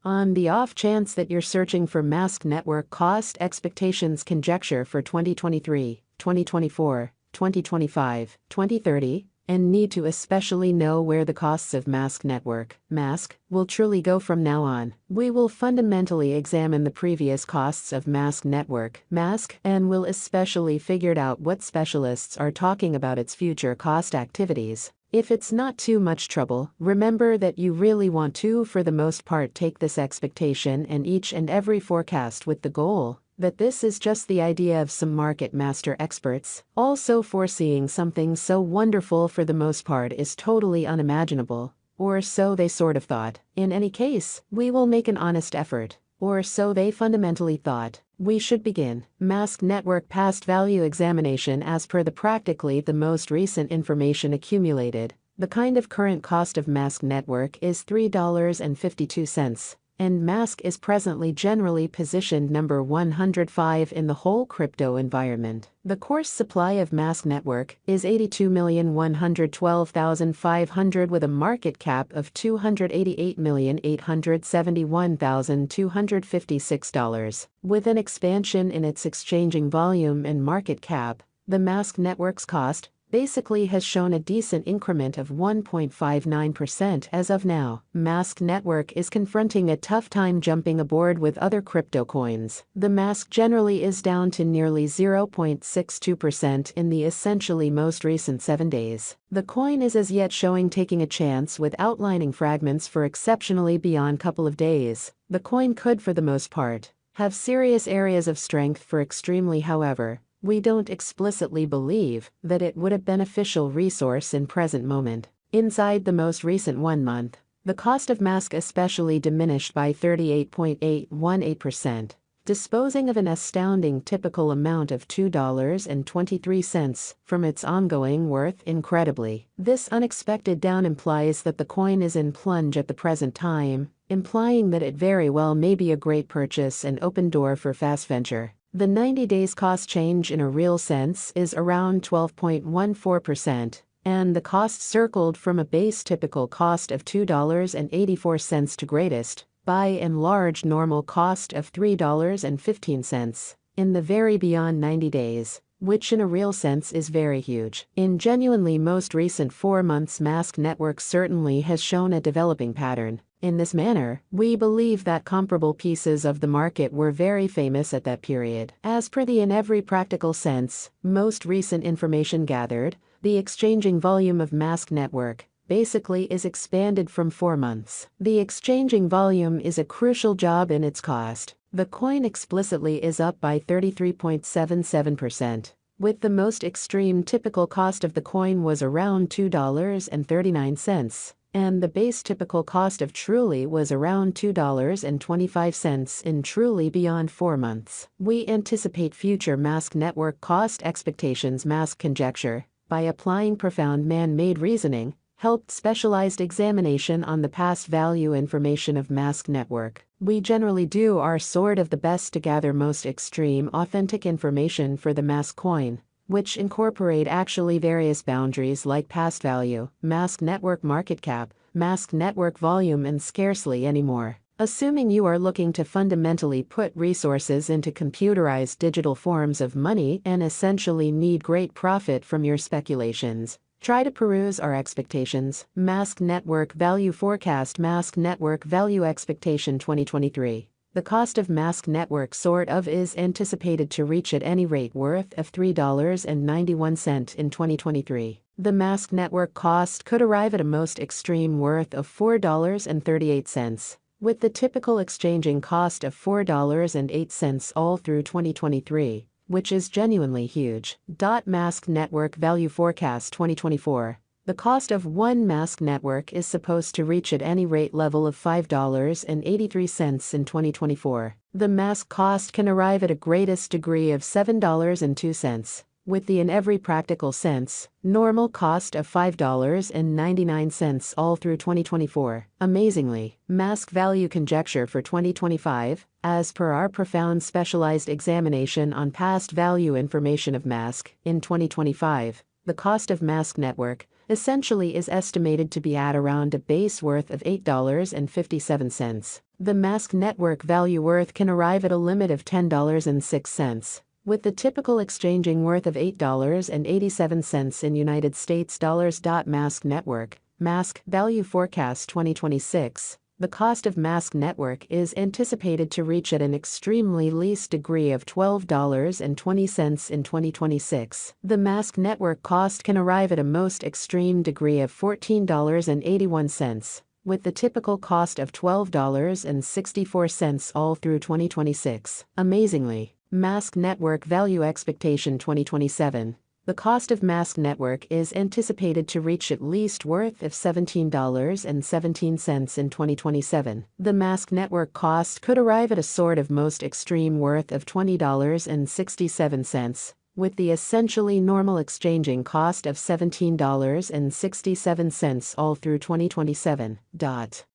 On the off chance that you're searching for mask network cost expectations conjecture for 2023, 2024, 2025, 2030, and need to especially know where the costs of mask network (mask) will truly go from now on, we will fundamentally examine the previous costs of mask network (mask) and will especially figure out what specialists are talking about its future cost activities. If it's not too much trouble, remember that you really want to, for the most part, take this expectation and each and every forecast with the goal that this is just the idea of some market master experts. Also, foreseeing something so wonderful for the most part is totally unimaginable, or so they sort of thought. In any case, we will make an honest effort, or so they fundamentally thought. We should begin. Mask network past value examination as per the practically the most recent information accumulated. The kind of current cost of mask network is $3.52. And mask is presently generally positioned number 105 in the whole crypto environment. The course supply of mask network is 82,112,500 with a market cap of $288,871,256. With an expansion in its exchanging volume and market cap, the mask network's cost basically has shown a decent increment of 1.59% as of now. Mask network is confronting a tough time jumping aboard with other crypto coins. The mask generally is down to nearly 0.62% in the essentially most recent 7 days. The coin is as yet showing taking a chance with outlining fragments for exceptionally beyond couple of days. The coin could, for the most part, have serious areas of strength for extremely, however, we don't explicitly believe that it would a beneficial resource in present moment. Inside the most recent 1 month, the cost of mask especially diminished by 38.818%, disposing of an astounding typical amount of $2.23 from its ongoing worth incredibly. This unexpected down implies that the coin is in plunge at the present time, implying that it very well may be a great purchase and open door for fast venture. The 90 days cost change in a real sense is around 12.14%, and the cost circled from a base typical cost of $2.84 to greatest, by and large normal cost of $3.15, in the very beyond 90 days, which in a real sense is very huge. In genuinely most recent 4 months, mask network certainly has shown a developing pattern. In this manner, we believe that comparable pieces of the market were very famous at that period. As per the in every practical sense, most recent information gathered, the exchanging volume of mask network basically is expanded from 4 months. The exchanging volume is a crucial job in its cost. The coin explicitly is up by 33.77%, with the most extreme typical cost of the coin was around $2.39. And the base typical cost of truly was around $2.25 in truly beyond 4 months. We anticipate future mask network cost expectations mask conjecture, by applying profound man-made reasoning, helped specialized examination on the past value information of mask network. We generally do our sort of the best to gather most extreme authentic information for the mask coin, which incorporate actually various boundaries like past value, mask network market cap, mask network volume, and scarcely any more. Assuming you are looking to fundamentally put resources into computerized digital forms of money and essentially need great profit from your speculations, try to peruse our expectations. Mask network value forecast. Mask network value expectation 2023. The cost of mask network sort of is anticipated to reach at any rate worth of $3.91 in 2023. The mask network cost could arrive at a most extreme worth of $4.38, with the typical exchanging cost of $4.08 all through 2023, which is genuinely huge. Mask network value forecast 2024. The cost of one mask network is supposed to reach at any rate level of $5.83 in 2024. The mask cost can arrive at a greatest degree of $7.02, with the in every practical sense, normal cost of $5.99 all through 2024. Amazingly, mask value conjecture for 2025, as per our profound specialized examination on past value information of mask, in 2025, the cost of mask network essentially is estimated to be at around a base worth of $8.57. The mask network value worth can arrive at a limit of $10.06, with the typical exchanging worth of $8.87 in United States dollars. Mask network, mask value forecast 2026. The cost of mask network is anticipated to reach at an extremely least degree of $12.20 in 2026. The mask network cost can arrive at a most extreme degree of $14.81, with the typical cost of $12.64 all through 2026. Amazingly, mask network value expectation 2027. The cost of mask network is anticipated to reach at least worth of $17.17 in 2027. The mask network cost could arrive at a sort of most extreme worth of $20.67, with the essentially normal exchanging cost of $17.67 all through 2027.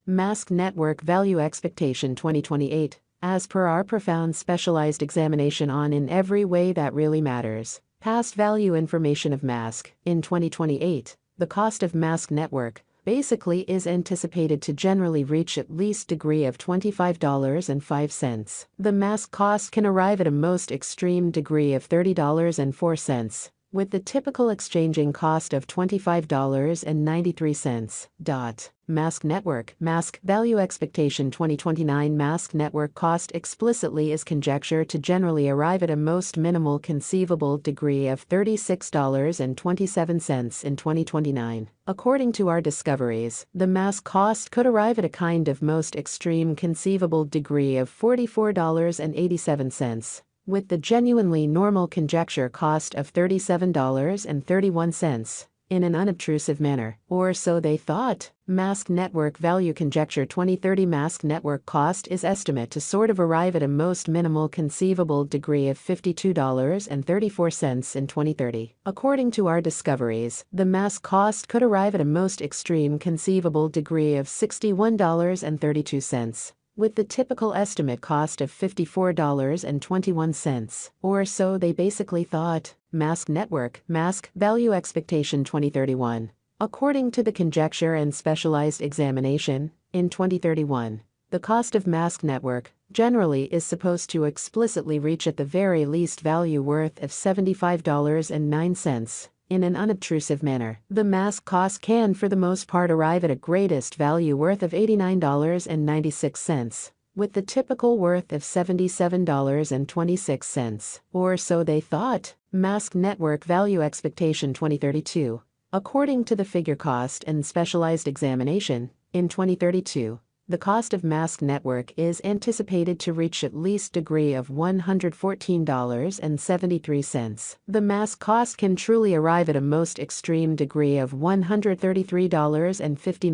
Mask network value expectation 2028. As per our profound specialized examination on in every way that really matters. Past value information of mask. In 2028, the cost of mask network basically is anticipated to generally reach at least degree of $25.05. The mask cost can arrive at a most extreme degree of $30.04, with the typical exchanging cost of $25.93. Mask network, mask value expectation 2029. Mask network cost explicitly is conjecture to generally arrive at a most minimal conceivable degree of $36.27 in 2029. According to our discoveries, the mask cost could arrive at a kind of most extreme conceivable degree of $44.87. With the genuinely normal conjecture cost of $37.31, in an unobtrusive manner, or so they thought. Mask network value conjecture 2030. Mask network cost is estimate to sort of arrive at a most minimal conceivable degree of $52.34 in 2030. According to our discoveries, the mask cost could arrive at a most extreme conceivable degree of $61.32. With the typical estimate cost of $54.21, or so they basically thought. Mask network, mask value expectation 2031. According to the conjecture and specialized examination, in 2031, the cost of mask network generally is supposed to explicitly reach at the very least value worth of $75.09. In an unobtrusive manner, the mask cost can for the most part arrive at a greatest value worth of $89.96, with the typical worth of $77.26, or so they thought. Mask network value expectation 2032. According to the figure cost and specialized examination, in 2032, the cost of mask network is anticipated to reach at least degree of $114.73. The mask cost can truly arrive at a most extreme degree of $133.59.